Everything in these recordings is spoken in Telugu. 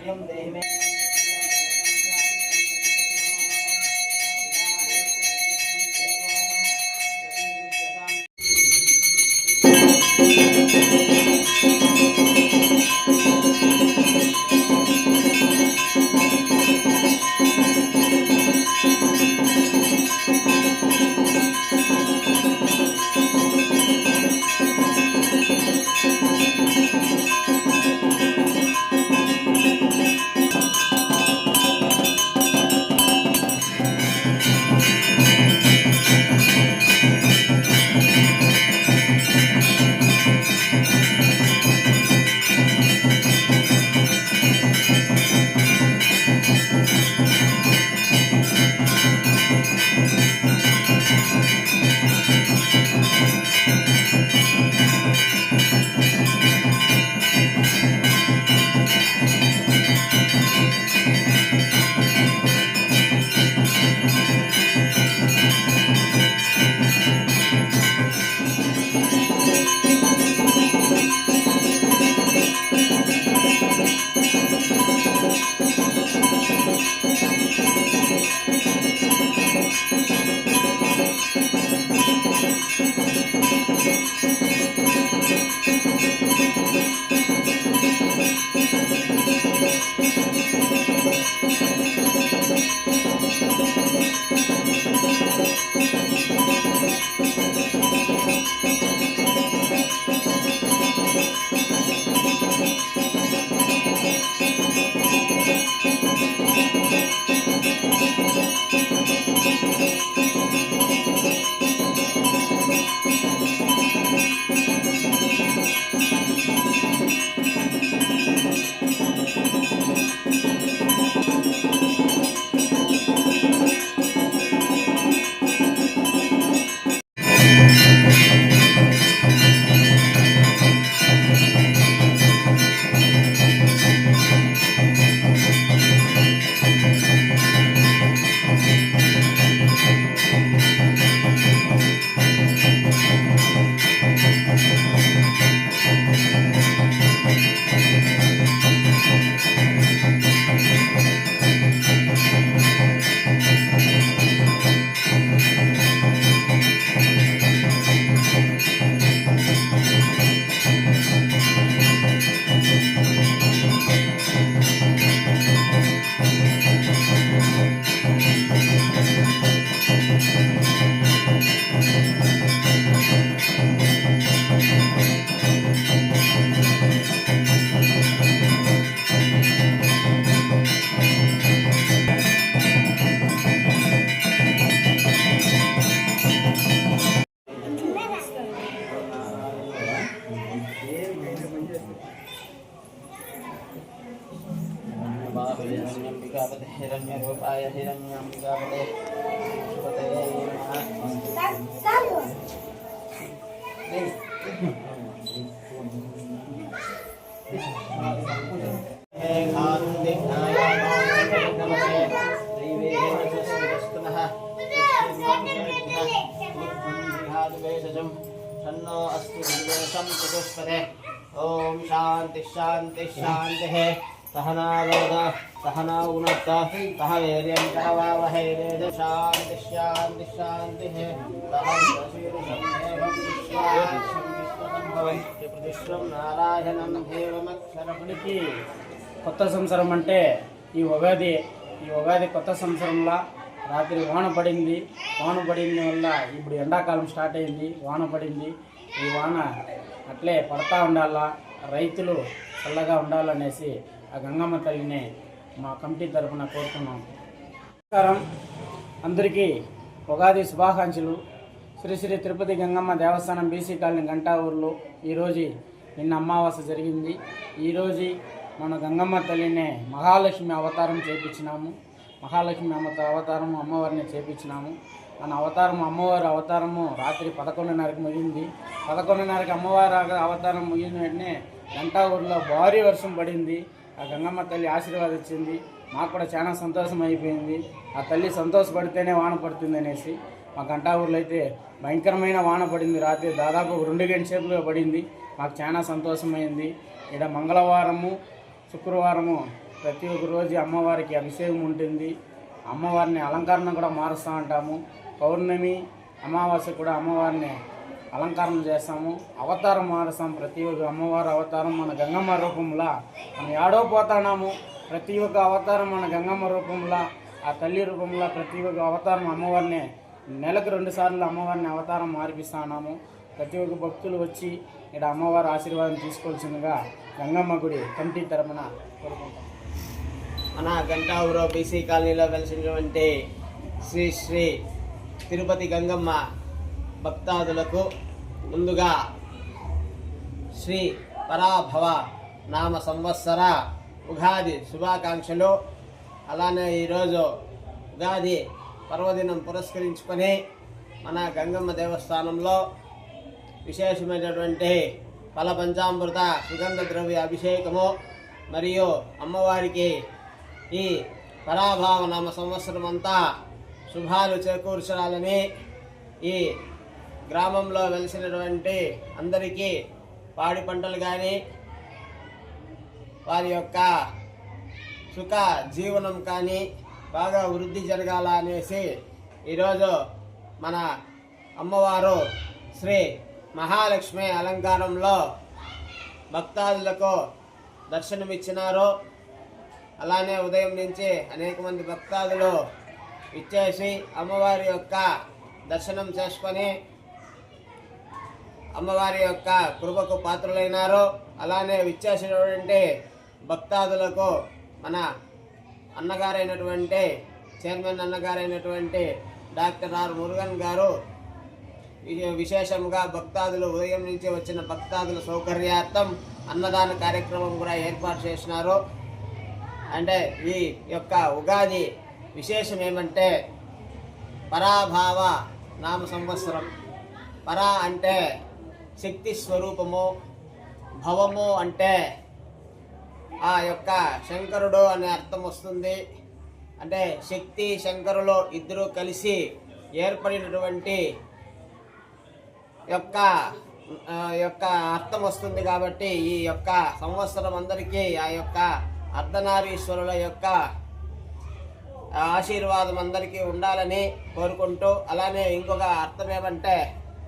आरोग्यम देहि मे हिरण्यरूपाय हिरण्यम्बिकापते पतये शन्नो अस्ति दिवसं चतुष्पदे ओम शांति शांति शांति है सहना वरदा सहना उनता सह वीर्यं करवावहै शांति शांति शांति है प्रतिष्ठं नारायणं देवमक्षरपणिकी కొత్త సంవత్సరం అంటే ఈ ఉగాది కొత్త సంవత్సరంలో రాత్రి వాన పడింది వల్ల ఇప్పుడు ఎండాకాలం స్టార్ట్ అయింది వాన పడింది ఈ వాన అట్లే పడతా ఉండాలా రైతులు చల్లగా ఉండాలనేసి ఆ గంగమ్మ తల్లిని మా కమిటీ తరఫున కోరుతున్నాం. నమస్కారం అందరికీ ఉగాది శుభాకాంక్షలు. శ్రీ శ్రీ తిరుపతి గంగమ్మ దేవస్థానం బీసీ కాలనీ గంటా ఊర్లో ఈరోజు నిన్న అమావాస్య జరిగింది. ఈరోజు మన గంగమ్మ తల్లిని మహాలక్ష్మి అవతారం చేపించినాము. మహాలక్ష్మి అవతారము అమ్మవారిని చేపించినాము. మన అమ్మవారి అవతారము రాత్రి 11:30కి ముగింది. 11:30కి అమ్మవారి అవతారం ముగిన వెంటనే గంటా ఊరిలో భారీ వర్షం పడింది. ఆ గంగమ్మ తల్లి ఆశీర్వాదించింది. మాకు కూడా చాలా సంతోషం అయిపోయింది. ఆ తల్లి సంతోషపడితేనే వాన పడుతుంది అనేసి మా గంటా ఊర్లో అయితే భయంకరమైన వాన పడింది. రాత్రి దాదాపు 2 గంటల సేపుగా పడింది. మాకు చాలా సంతోషమైంది. ఇక్కడ మంగళవారము శుక్రవారము ప్రతి ఒక్క రోజు అమ్మవారికి అభిషేకం ఉంటుంది. అమ్మవారిని అలంకరణ కూడా మారుస్తూ ఉంటాము. పౌర్ణమి అమావాస్య కూడా అమ్మవారిని అలంకరణ చేస్తాము, అవతారం మారుస్తాం. ప్రతి ఒక్క అమ్మవారి అవతారం మన గంగమ్మ రూపంలో మనం ఏడో పోతున్నాము. ప్రతి ఒక్క అవతారం మన గంగమ్మ రూపంలో, ఆ తల్లి రూపంలో ప్రతి ఒక్క అవతారం అమ్మవారిని నెలకు 2 సార్లు అమ్మవారిని అవతారం మార్పిస్తా ఉన్నాము. ప్రతి ఒక్క భక్తులు వచ్చి ఇక్కడ అమ్మవారి ఆశీర్వాదం తీసుకోవాల్సిందిగా గంగమ్మ గుడి కమిటీ తరపున కోరుకుంటాం. మన గంటావురో బీసీ కాలనీలో వెలిసినటువంటి శ్రీ శ్రీ తిరుపతి గంగమ్మ భక్తాదులకు ముందుగా శ్రీ పరాభవ నామ సంవత్సర ఉగాది శుభాకాంక్షలు. అలానే ఈరోజు ఉగాది పర్వదినం పురస్కరించుకొని మన గంగమ్మ దేవస్థానంలో విశేషమైనటువంటి ఫల పంచామృత సుగంధ ద్రవ్య అభిషేకము మరియు అమ్మవారికి ఈ పరాభావ నామ సంవత్సరం అంతా శుభాలు చేకూర్చాలని ఈ గ్రామంలో వెలిసినటువంటి అందరికీ పాడి పంటలు కానీ వారి యొక్క సుఖ జీవనం కానీ బాగా వృద్ధి జరగాల అనేసి ఈరోజు మన అమ్మవారు శ్రీ మహాలక్ష్మి అలంకారంలో భక్తాదులకు దర్శనమిచ్చినారు. అలానే ఉదయం నుంచి అనేక మంది భక్తాదులు ఇచ్చేసి అమ్మవారి యొక్క దర్శనం చేసుకొని అమ్మవారి యొక్క కృపకు పాత్రులైనారు. అలానే విచ్చేసినటువంటి భక్తాదులకు మన అన్నగారైనటువంటి చైర్మన్ అన్నగారైనటువంటి డాక్టర్ ఆర్ మురుగన్ గారు విశేషంగా భక్తాదులు ఉదయం నుంచి వచ్చిన భక్తాదుల సౌకర్యార్థం అన్నదాన కార్యక్రమం కూడా ఏర్పాటు చేసినారు. అంటే ఈ యొక్క ఉగాది విశేషం ఏమంటే పరాభావ నామ సంవత్సరం. పరా అంటే శక్తి స్వరూపము, భవము అంటే ఆ యొక్క శంకరుడు అనే అర్థం వస్తుంది. అంటే శక్తి శంకరులు ఇద్దరు కలిసి ఏర్పడినటువంటి యొక్క అర్థం వస్తుంది. కాబట్టి ఈ యొక్క సంవత్సరం అందరికీ ఆ యొక్క అర్ధనారీశ్వరుల యొక్క ఆశీర్వాదం అందరికీ ఉండాలని కోరుకుంటూ, అలానే ఇంకొక అర్థం ఏమంటే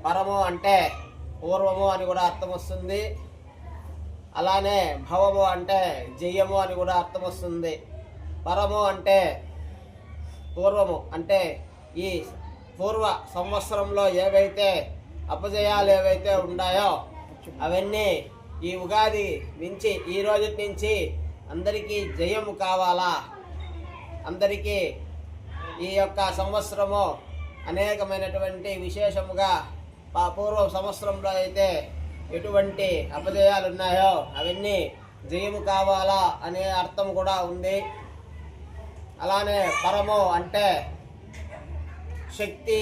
పరము అంటే పూర్వము అని కూడా అర్థం వస్తుంది. అలానే భవము అంటే జయము అని కూడా అర్థం వస్తుంది. పరము అంటే పూర్వము అంటే ఈ పూర్వ సంవత్సరంలో ఏవైతే అపజయాలు ఏవైతే ఉన్నాయో అవన్నీ ఈ ఉగాది నుంచి ఈ రోజు నుంచి అందరికీ జయము కావాలా, అందరికీ ఈ యొక్క సంవత్సరము అనేకమైనటువంటి విశేషముగా పూర్వ సంవత్సరంలో అయితే ఎటువంటి అపజయాలు ఉన్నాయో అవన్నీ జయము కావాలా అనే అర్థం కూడా ఉంది. అలానే పరము అంటే శక్తి,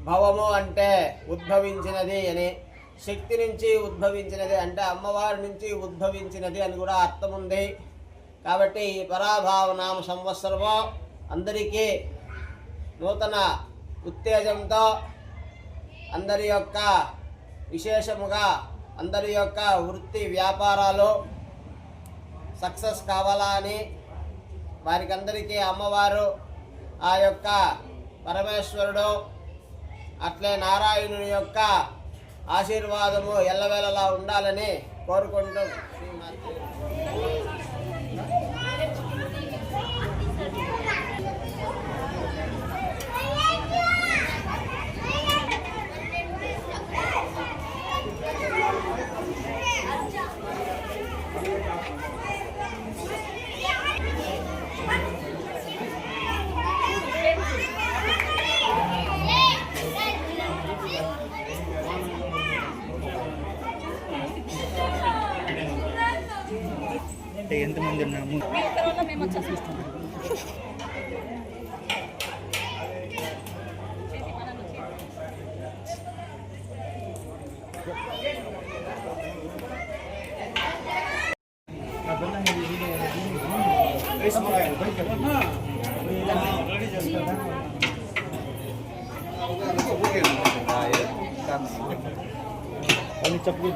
భవము అంటే ఉద్భవించినది అని, శక్తి నుంచి ఉద్భవించినది అంటే అమ్మవారి నుంచి ఉద్భవించినది అని కూడా అర్థం ఉంది. కాబట్టి ఈ పరాభావ నామ సంవత్సరము అందరికీ నూతన ఉత్తేజంతో అందరి యొక్క విశేషముగా అందరి యొక్క వృత్తి వ్యాపారాలు సక్సెస్ కావాలా అని వారికి అందరికీ అమ్మవారు ఆ యొక్క పరమేశ్వరుడు అట్లే నారాయణుని యొక్క ఆశీర్వాదము ఎల్లవేళలా ఉండాలని కోరుకుంటూ ఎంతమంది ఉన్నాము మేము వచ్చేసిస్తాం. చెప్పు